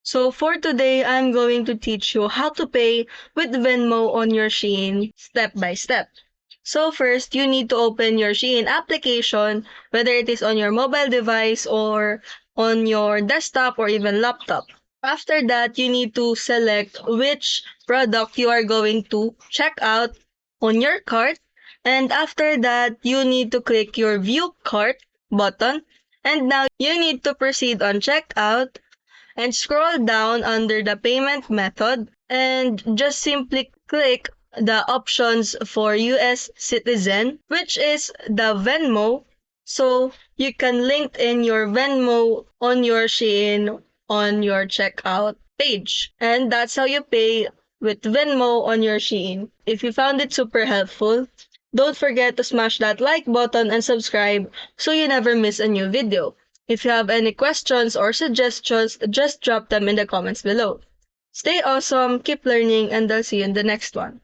So for today, I'm going to teach you how to pay with Venmo on your Shein step by step. So first, you need to open your Shein application, whether it is on your mobile device or on your desktop or even laptop. After that, you need to select which product you are going to check out on your cart. And after that, you need to click your view cart button. And now you need to proceed on checkout and scroll down under the payment method and just simply click the options for US citizen, which is the Venmo. So you can link in your Venmo on your Shein on your checkout page. And that's how you pay with Venmo on your Shein. If you found it super helpful, don't forget to smash that like button and subscribe so you never miss a new video. If you have any questions or suggestions, just drop them in the comments below. Stay awesome, keep learning, and I'll see you in the next one.